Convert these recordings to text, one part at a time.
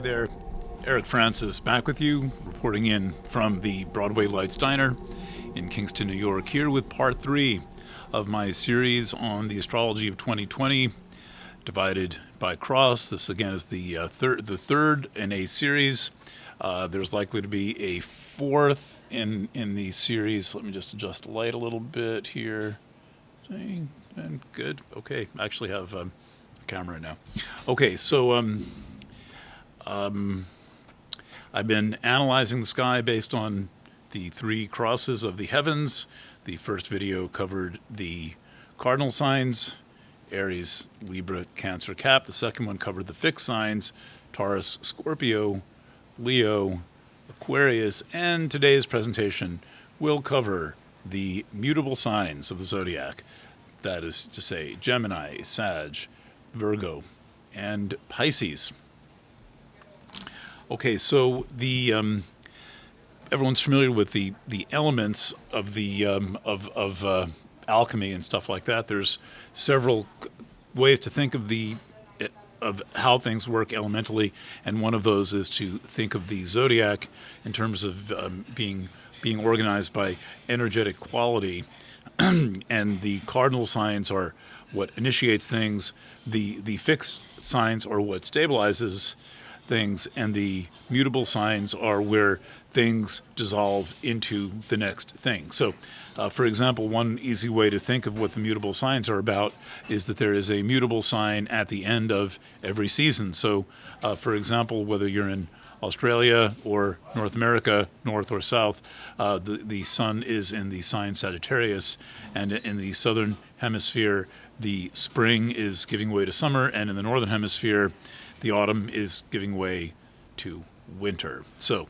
there, Eric Francis back with you, reporting in from the Broadway Lights Diner in Kingston, New York, here with part 3 of my series on the astrology of 2020, divided by cross. This again is the third in a series. There's likely to be a fourth in the series. Let me just adjust the light a little bit here. And good. Okay, I actually have a camera now. Okay, so I've been analyzing the sky based on the 3 crosses of the heavens. The first video covered the cardinal signs, Aries, Libra, Cancer, Cap. The second one covered the fixed signs, Taurus, Scorpio, Leo, Aquarius. And today's presentation will cover the mutable signs of the Zodiac. That is to say, Gemini, Sag, Virgo, and Pisces. Okay, so the everyone's familiar with the elements of the alchemy and stuff like that. There's several ways to think of how things work elementally, and one of those is to think of the zodiac in terms of being organized by energetic quality. And the cardinal signs are what initiates things. The fixed signs are what stabilizes things, and the mutable signs are where things dissolve into the next thing. So, for example, one easy way to think of what the mutable signs are about is that there is a mutable sign at the end of every season. So, for example, whether you're in Australia or North America, north or south, the sun is in the sign Sagittarius, and in the southern hemisphere, the spring is giving way to summer, and in the northern hemisphere, the autumn is giving way to winter. So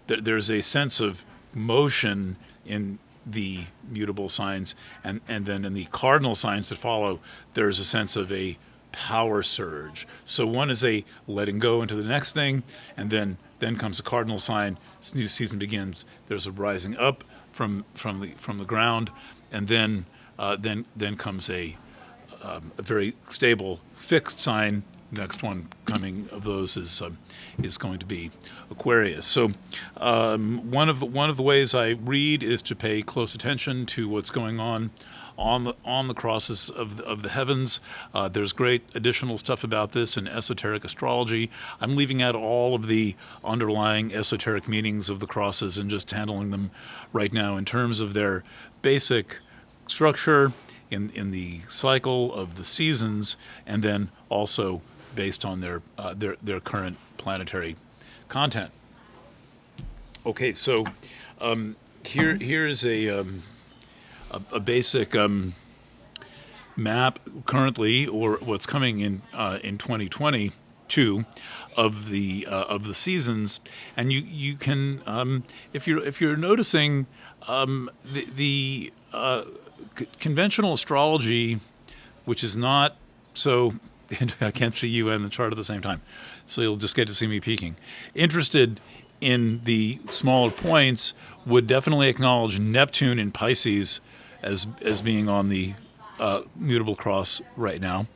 there's a sense of motion in the mutable signs, and then in the cardinal signs that follow, there's a sense of a power surge. So one is a letting go into the next thing, and then comes a cardinal sign. This new season begins. There's a rising up from the ground, and then comes a very stable fixed sign. Next one coming of those is going to be Aquarius. So one of the ways I read is to pay close attention to what's going on the crosses of the heavens. There's great additional stuff about this in esoteric astrology. I'm leaving out all of the underlying esoteric meanings of the crosses and just handling them right now in terms of their basic structure in the cycle of the seasons, and then also based on their current planetary content. Okay, so here is a basic map currently, or what's coming in 2022 of the seasons, and you can if you're noticing the conventional astrology, which is not so. I can't see you and the chart at the same time, so you'll just get to see me peeking. Interested in the smaller points would definitely acknowledge Neptune in Pisces as being on the mutable cross right now.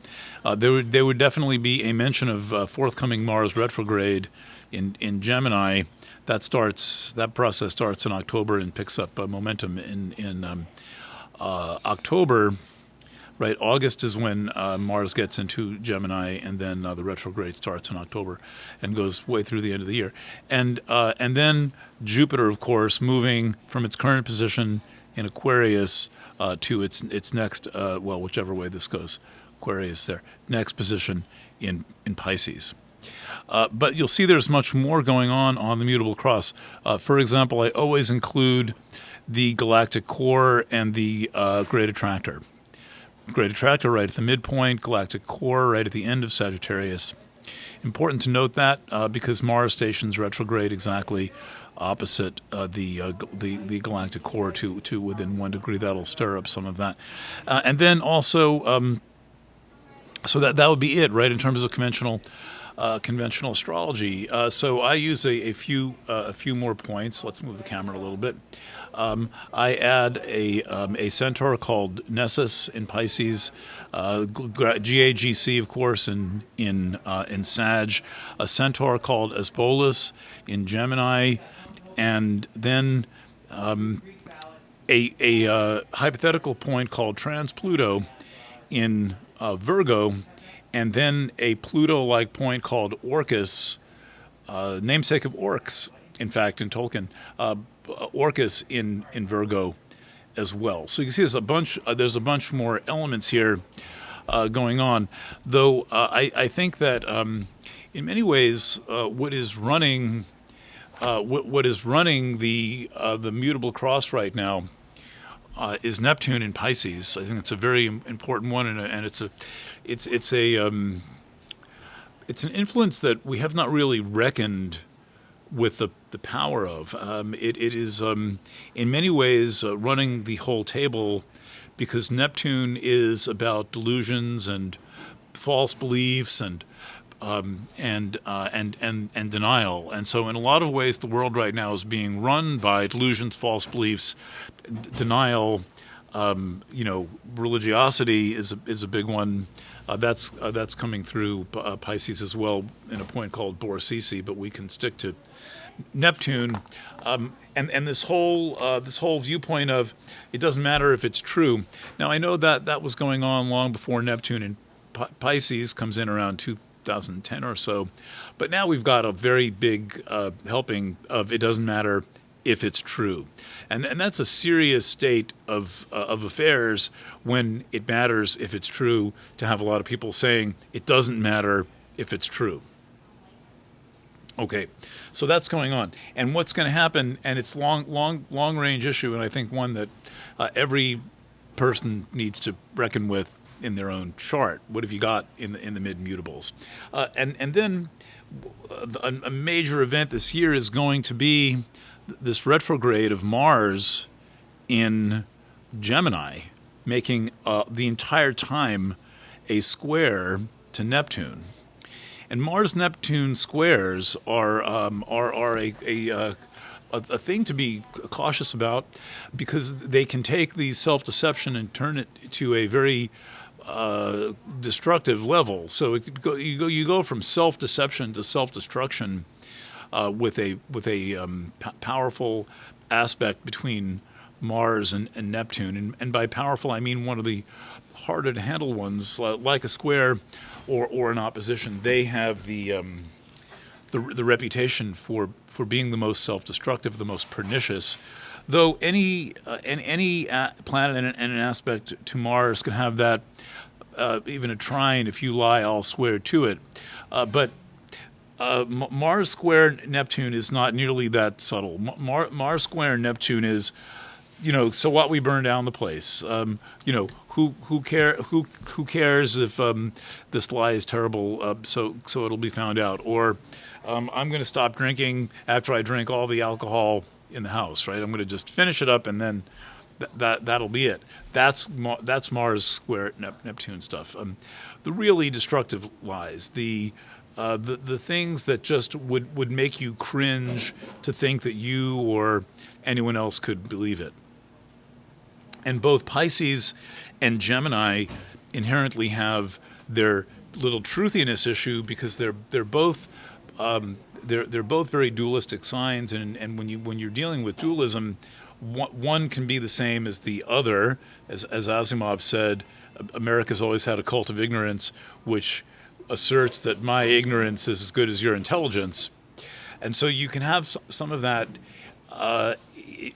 There would definitely be a mention of forthcoming Mars retrograde in Gemini. That process starts in October and picks up momentum in October. Right, August is when Mars gets into Gemini, and then the retrograde starts in October and goes way through the end of the year. And then Jupiter, of course, moving from its current position in Aquarius to its next, whichever way this goes, Aquarius there, next position in Pisces. But you'll see there's much more going on the mutable cross. For example, I always include the galactic core and the great attractor. Great attractor right at the midpoint, galactic core right at the end of Sagittarius. Important to note that because Mars stations retrograde exactly opposite the galactic core to within 1 degree. That'll stir up some of that. And then also, so that would be it, right, in terms of conventional conventional astrology. So I use a few more points. Let's move the camera a little bit. I add a centaur called Nessus in Pisces, GAGC, of course, in Sag, a centaur called Asbolus in Gemini, and then a hypothetical point called Trans Pluto in Virgo, and then a Pluto-like point called Orcus, namesake of orcs, in fact, in Tolkien, Orcus in Virgo as well. So you can see there's a bunch more elements here going on. Though I think that in many ways, what is running the mutable cross right now is Neptune in Pisces. I think it's a very important one, and it's an influence that we have not really reckoned with the power of. It is in many ways running the whole table, because Neptune is about delusions and false beliefs and denial. And so in a lot of ways, the world right now is being run by delusions, false beliefs, denial. Religiosity is a big one. That's coming through Pisces as well in a point called Borsisi, but we can stick to Neptune, and this whole viewpoint of it doesn't matter if it's true. Now I know that was going on long before Neptune in Pisces comes in around 2010 or so, but now we've got a very big helping of it doesn't matter if it's true, and that's a serious state of affairs when it matters if it's true, to have a lot of people saying it doesn't matter if it's true. Okay, so that's going on, and what's going to happen? And it's long range issue, and I think one that every person needs to reckon with in their own chart. What have you got in the mid mutables? And then a major event this year is going to be this retrograde of Mars in Gemini, making the entire time a square to Neptune. And Mars-Neptune squares are a thing to be cautious about, because they can take the self-deception and turn it to a very destructive level. So you go from self-deception to self-destruction with a powerful aspect between Mars and Neptune. And by powerful, I mean one of the harder to handle ones, like a square or an opposition. They have the reputation for being the most self-destructive, the most pernicious. Though any planet and an aspect to Mars can have that, even a trine. If you lie, I'll swear to it. But Mars square Neptune is not nearly that subtle. Mars square Neptune is, so what, we burn down the place. Who cares if this lie is terrible? So it'll be found out. Or I'm going to stop drinking after I drink all the alcohol in the house. Right? I'm going to just finish it up, and then that'll be it. That's Mars square Neptune stuff. The really destructive lies. The things that just would make you cringe to think that you or anyone else could believe it. And both Pisces and Gemini inherently have their little truthiness issue, because they're both very dualistic signs, and when you're dealing with dualism, one can be the same as the other. As Asimov said, America's always had a cult of ignorance, which asserts that my ignorance is as good as your intelligence. And so you can have some of that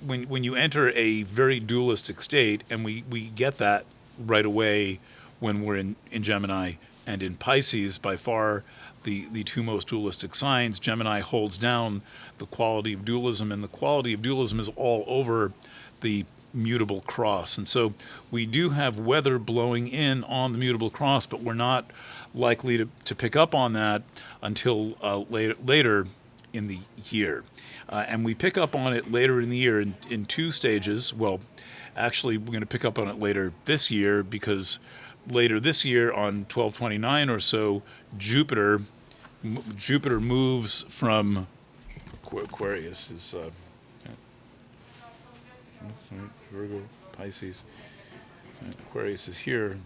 when you enter a very dualistic state, and we get that right away when we're in Gemini and in Pisces. By far the two most dualistic signs. Gemini holds down the quality of dualism, and the quality of dualism is all over the mutable cross. And so we do have weather blowing in on the mutable cross, but we're not likely to pick up on that until later in the year. And we pick up on it later in the year in two stages. Well, actually, we're going to pick up on it later this year, because later this year on 12/29 or so, Jupiter Jupiter moves from Aquarius is Virgo, Pisces. So Aquarius is here.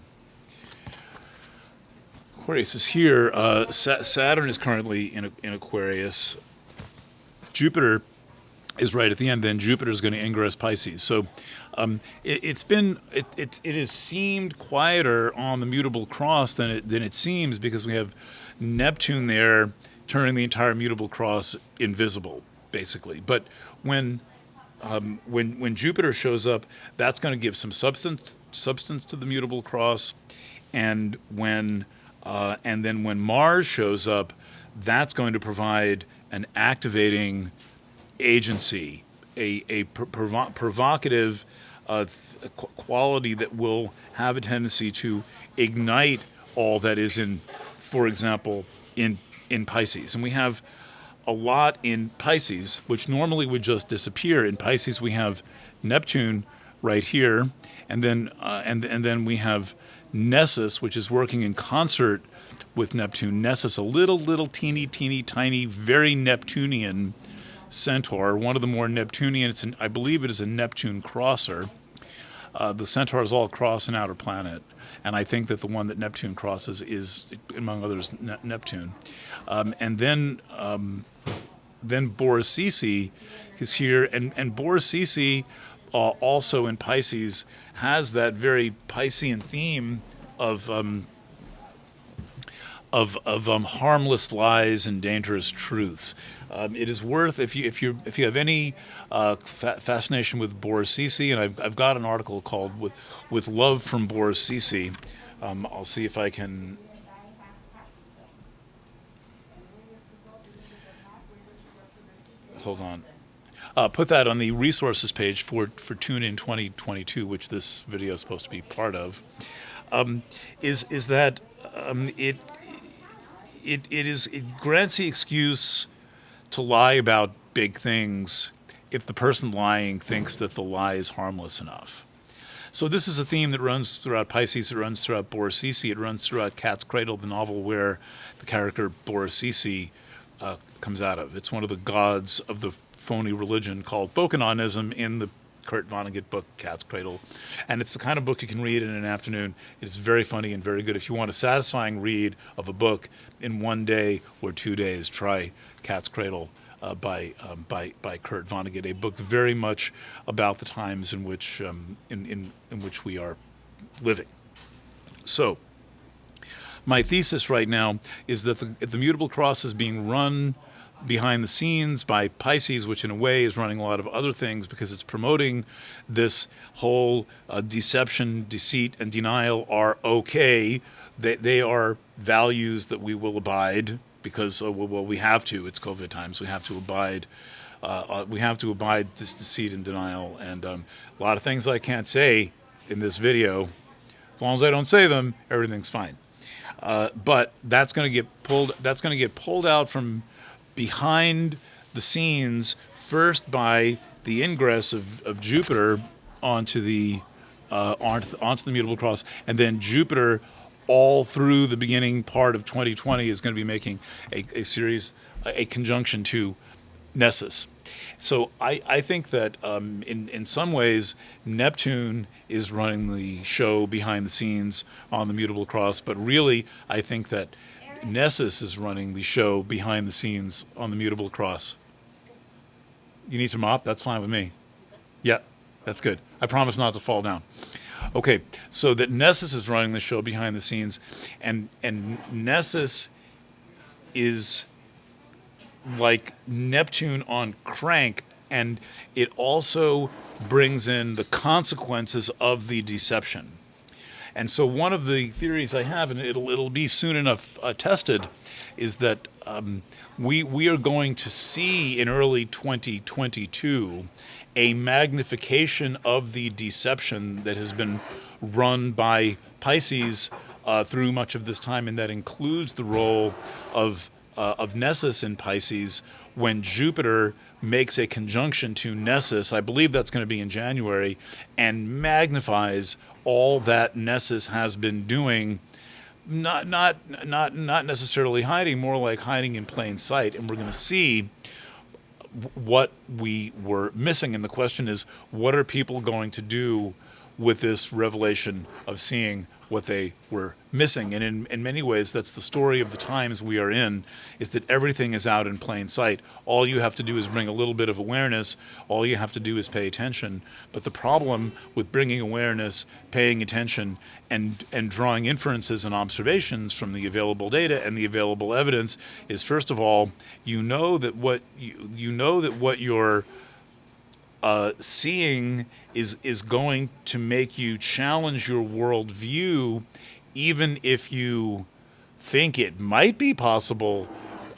Aquarius is here. Saturn is currently in Aquarius. Jupiter is right at the end. Then Jupiter is going to ingress Pisces. So it has seemed quieter on the mutable cross than it seems, because we have Neptune there turning the entire mutable cross invisible, basically. But when Jupiter shows up, that's going to give some substance to the mutable cross, and then when Mars shows up, that's going to provide an activating agency, a provocative quality that will have a tendency to ignite all that is in, for example, in Pisces. And we have a lot in Pisces, which normally would just disappear. In Pisces, we have Neptune right here, and then we have Nessus, which is working in concert with Neptune. Nessus, a little teeny tiny, very Neptunian centaur, one of the more Neptunian. I believe it is a Neptune crosser. The centaurs all cross an outer planet, and I think that the one that Neptune crosses is, among others, Neptune. And then Boris is here, and Boris also in Pisces has that very Piscean theme of harmless lies and dangerous truths. It is worth, if you have any fascination with Boris, and I've got an article called "With Love from Boris." I'll see if I can. Hold on. Put that on the resources page for Tune In 2022, which this video is supposed to be part of. Is that it grants the excuse to lie about big things if the person lying thinks that the lie is harmless enough. So this is a theme that runs throughout Pisces, it runs throughout Boris, it runs throughout Cat's Cradle, the novel where the character Boris comes out of. It's one of the gods of the phony religion called Bokononism in the Kurt Vonnegut book Cat's Cradle. And it's the kind of book you can read in an afternoon. It's very funny and very good. If you want a satisfying read of a book in one day or 2 days, try Cat's Cradle by Kurt Vonnegut, a book very much about the times in which in which we are living. So my thesis right now is that the mutable cross is being run behind the scenes by Pisces, which in a way is running a lot of other things because it's promoting this whole deception, deceit, and denial are okay. They are values that we will abide because, well, we have to. It's COVID times. We have to abide. We have to abide this deceit and denial. And a lot of things I can't say in this video. As long as I don't say them, everything's fine. But that's going to get pulled. That's going to get pulled out from behind the scenes first by the ingress of Jupiter onto the mutable cross, and then Jupiter all through the beginning part of 2020 is going to be making a conjunction to Nessus. So I think that in some ways Neptune is running the show behind the scenes on the mutable cross, but really I think that Nessus is running the show behind the scenes on the mutable cross. You need to mop? That's fine with me. Yeah, that's good. I promise not to fall down. Okay, so that Nessus is running the show behind the scenes, and Nessus is like Neptune on crank, and it also brings in the consequences of the deception. And so one of the theories I have, and it'll be soon enough tested, is that we are going to see in early 2022 a magnification of the deception that has been run by Pisces through much of this time, and that includes the role of Nessus in Pisces when Jupiter makes a conjunction to Nessus. I believe that's going to be in January, and magnifies all that Nessus has been doing not necessarily hiding, more like hiding in plain sight. And we're going to see what we were missing. And the question is, what are people going to do with this revelation of seeing what they were missing? And in many ways, that's the story of the times we are in, is that everything is out in plain sight. All you have to do is bring a little bit of awareness. All you have to do is pay attention. But the problem with bringing awareness, paying attention, and drawing inferences and observations from the available data and the available evidence is, first of all, you know that what you're seeing is going to make you challenge your worldview, even if you think it might be possible.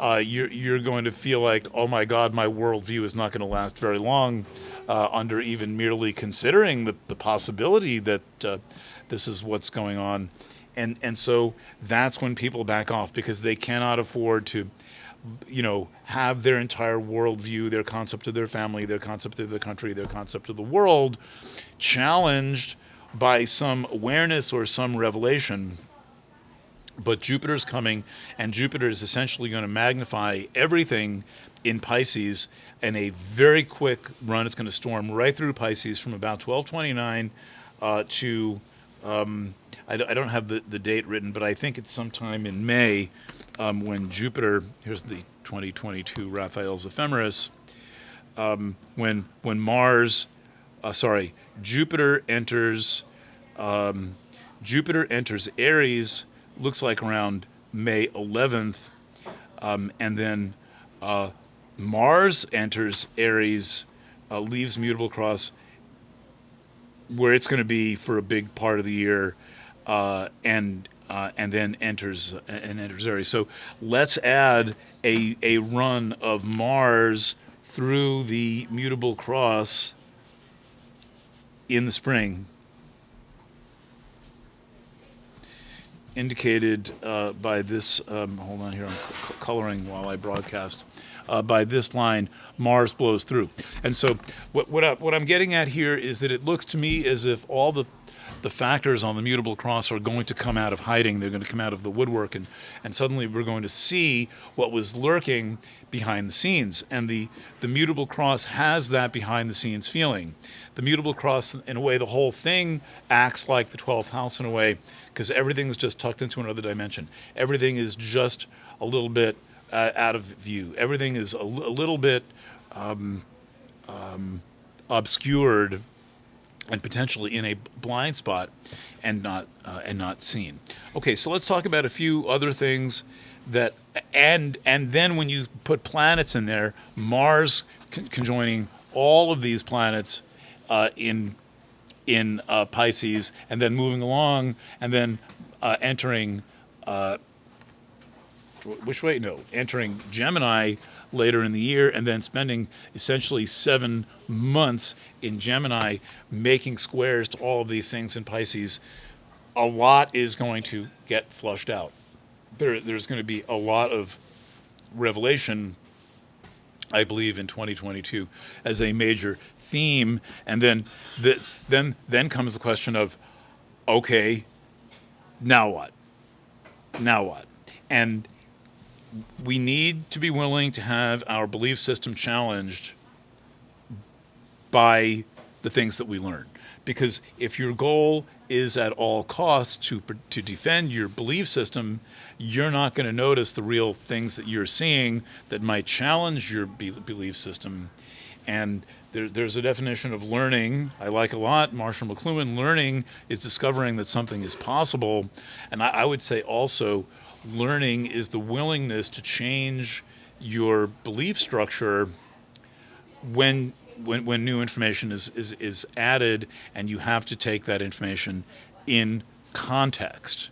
You're going to feel like, oh my God, my worldview is not going to last very long under even merely considering the possibility that this is what's going on. And so that's when people back off, because they cannot afford to have their entire worldview, their concept of their family, their concept of the country, their concept of the world challenged by some awareness or some revelation. But Jupiter's coming, and Jupiter is essentially going to magnify everything in Pisces in a very quick run. It's going to storm right through Pisces from about 1229 to, I don't have the date written, but I think it's sometime in May, when Jupiter, here's the 2022 Raphael's Ephemeris, when Jupiter enters Aries, looks like around May 11th, and then Mars enters Aries, leaves Mutable Cross, where it's going to be for a big part of the year, and then enters Aries. So let's add a run of Mars through the Mutable Cross in the spring, indicated by this. Hold on here, I'm coloring while I broadcast. By this line, Mars blows through, and so what I'm getting at here is that it looks to me as if all the factors on the Mutable Cross are going to come out of hiding. They're going to come out of the woodwork, and suddenly we're going to see what was lurking behind the scenes. And the Mutable Cross has that behind the scenes feeling. The Mutable Cross, in a way, the whole thing acts like the 12th house in a way, because everything is just tucked into another dimension. Everything is just a little bit out of view. Everything is a little bit obscured and potentially in a blind spot and not seen. Okay, so let's talk about a few other things that, and then when you put planets in there, Mars conjoining all of these planets in Pisces, and then moving along, and then entering entering Gemini later in the year, and then spending essentially 7 months in Gemini making squares to all of these things in Pisces. A lot is going to get flushed out. There's going to be a lot of revelation, I believe, in 2022 as a major theme. And then comes the question of, okay, now what? Now what? And we need to be willing to have our belief system challenged by the things that we learn. Because if your goal is at all costs to defend your belief system, you're not going to notice the real things that you're seeing that might challenge your belief system. And there's a definition of learning I like a lot. Marshall McLuhan, learning is discovering that something is possible. And I would say also, learning is the willingness to change your belief structure when new information is added, and you have to take that information in context.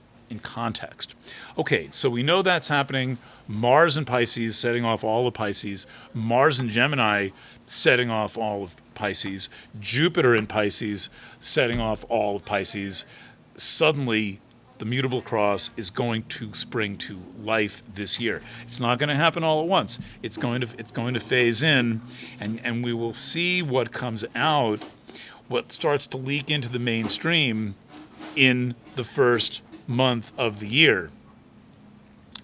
Okay, so we know that's happening. Mars in Pisces setting off all of Pisces. Mars in Gemini setting off all of Pisces. Jupiter in Pisces setting off all of Pisces. Suddenly, the Mutable Cross is going to spring to life this year. It's not going to happen all at once. It's going to phase in, and we will see what comes out, what starts to leak into the mainstream in the first month of the year.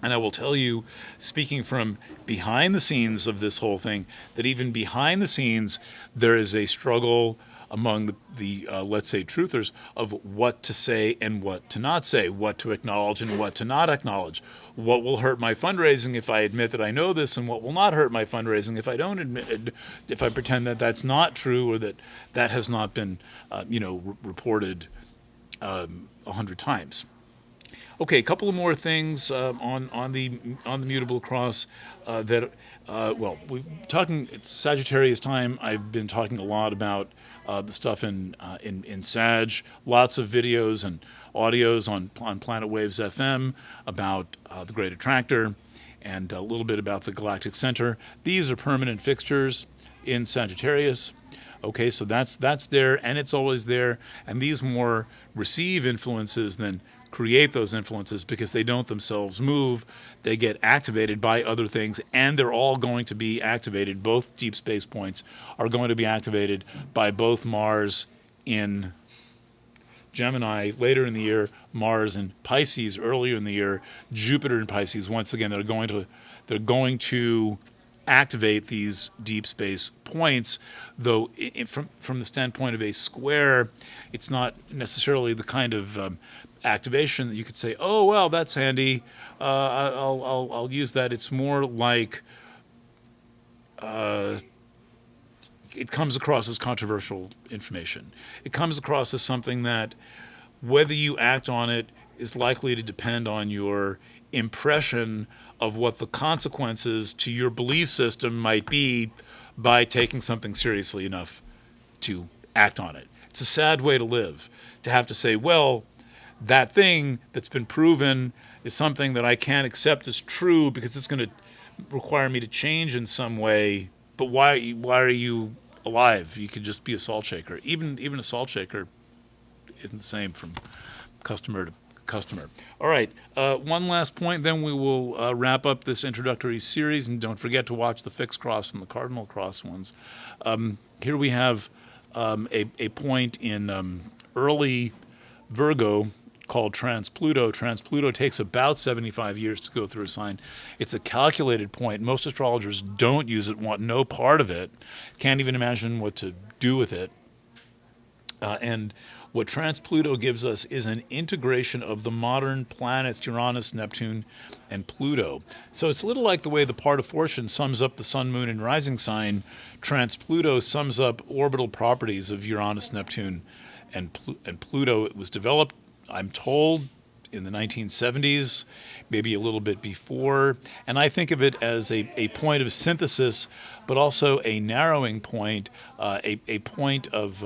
And I will tell you, speaking from behind the scenes of this whole thing, that even behind the scenes, there is a struggle among the let's say, truthers of what to say and what to not say, what to acknowledge and what to not acknowledge, what will hurt my fundraising if I admit that I know this, and what will not hurt my fundraising if I don't admit, if I pretend that that's not true, or that that has not been, reported 100 times. Okay, a couple of more things on the mutable cross that we're talking. It's Sagittarius time. I've been talking a lot about the stuff in Sag. Lots of videos and audios on Planet Waves FM about the Great Attractor, and a little bit about the Galactic Center. These are permanent fixtures in Sagittarius. Okay, so that's there, and it's always there. And these more receive influences than create those influences, because they don't themselves move. They get activated by other things, and they're all going to be activated. Both deep space points are going to be activated by both Mars in Gemini later in the year, Mars in Pisces earlier in the year, Jupiter in Pisces. Once again, they're going to activate these deep space points, though from the standpoint of a square, it's not necessarily the kind of activation that you could say, oh well, that's handy. I'll use that. It's more like it comes across as controversial information. It comes across as something that, whether you act on it, is likely to depend on your impression of what the consequences to your belief system might be by taking something seriously enough to act on it. It's a sad way to live, to have to say, well, that thing that's been proven is something that I can't accept as true because it's going to require me to change in some way. But why are you alive? You could just be a salt shaker. Even a salt shaker isn't the same from customer to customer. All right, one last point, then we will wrap up this introductory series, and don't forget to watch the fixed cross and the cardinal cross ones. Here we have a point in early Virgo called Trans-Pluto. Trans-Pluto takes about 75 years to go through a sign. It's a calculated point. Most astrologers don't use it, want no part of it, can't even imagine what to do with it. And what Trans-Pluto gives us is an integration of the modern planets Uranus, Neptune, and Pluto. So it's a little like the way the part of fortune sums up the sun, moon, and rising sign. Trans-Pluto sums up orbital properties of Uranus, Neptune, and Pluto. It was developed, I'm told, in the 1970s, maybe a little bit before. And I think of it as a point of synthesis, but also a narrowing point, a point of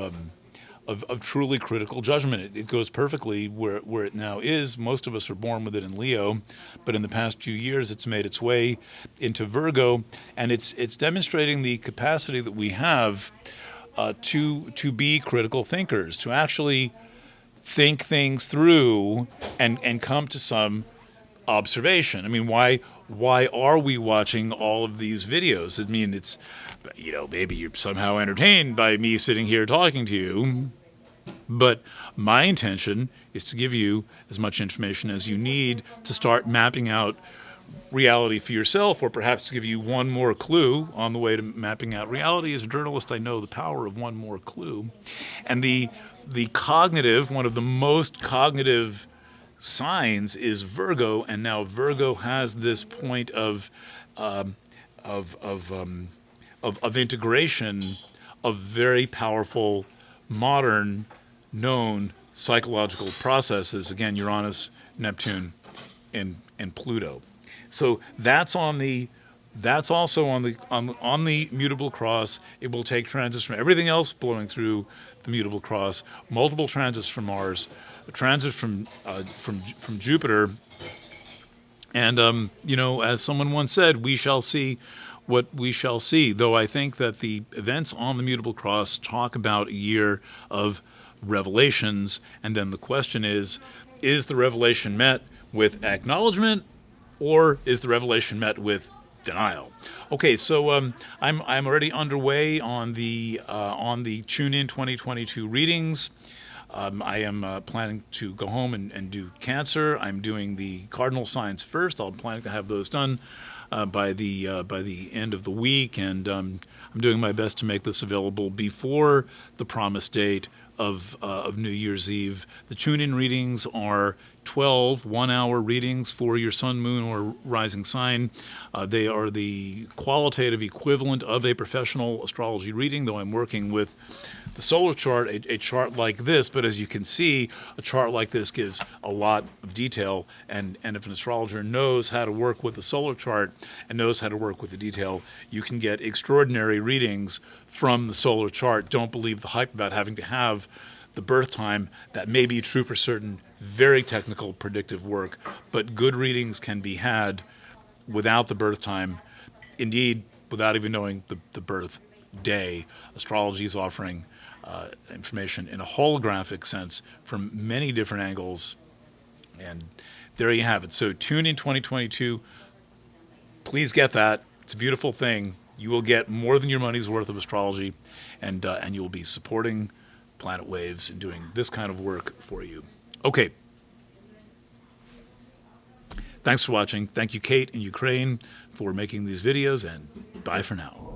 truly critical judgment. It goes perfectly where it now is. Most of us are born with it in Leo, but in the past few years it's made its way into Virgo, and it's demonstrating the capacity that we have to be critical thinkers, to actually think things through and come to some observation. I mean, why are we watching all of these videos? I mean, it's, maybe you're somehow entertained by me sitting here talking to you, but my intention is to give you as much information as you need to start mapping out reality for yourself, or perhaps to give you one more clue on the way to mapping out reality. As a journalist, I know the power of one more clue. And the cognitive, one of the most cognitive signs is Virgo, and now Virgo has this point of integration of very powerful, modern, known psychological processes. Again, Uranus, Neptune, and Pluto. So that's also on the mutable cross. It will take transits from everything else blowing through the mutable cross, multiple transits from Mars, a transit from Jupiter, and as someone once said, we shall see what we shall see. Though I think that the events on the mutable cross talk about a year of revelations, and then the question is the revelation met with acknowledgement, or is the revelation met with denial? Okay, so I'm already underway on the Tune In 2022 readings. I am planning to go home and do Cancer. I'm doing the cardinal signs first. I'm planning to have those done by the end of the week, and I'm doing my best to make this available before the promised date of New Year's Eve. The tune-in readings are 12 one-hour readings for your sun, moon, or rising sign. They are the qualitative equivalent of a professional astrology reading, though I'm working with the solar chart, a chart like this. But as you can see, a chart like this gives a lot of detail, and if an astrologer knows how to work with the solar chart and knows how to work with the detail, you can get extraordinary readings from the solar chart. Don't believe the hype about having to have the birth time. That may be true for certain very technical predictive work, but good readings can be had without the birth time. Indeed, without even knowing the birth day. Astrology is offering information in a holographic sense from many different angles, and there you have it. So tune in 2022. Please get that. It's a beautiful thing. You will get more than your money's worth of astrology, and you will be supporting Planet Waves and doing this kind of work for you. Okay. Thanks for watching. Thank you, Kate in Ukraine, for making these videos, and bye for now.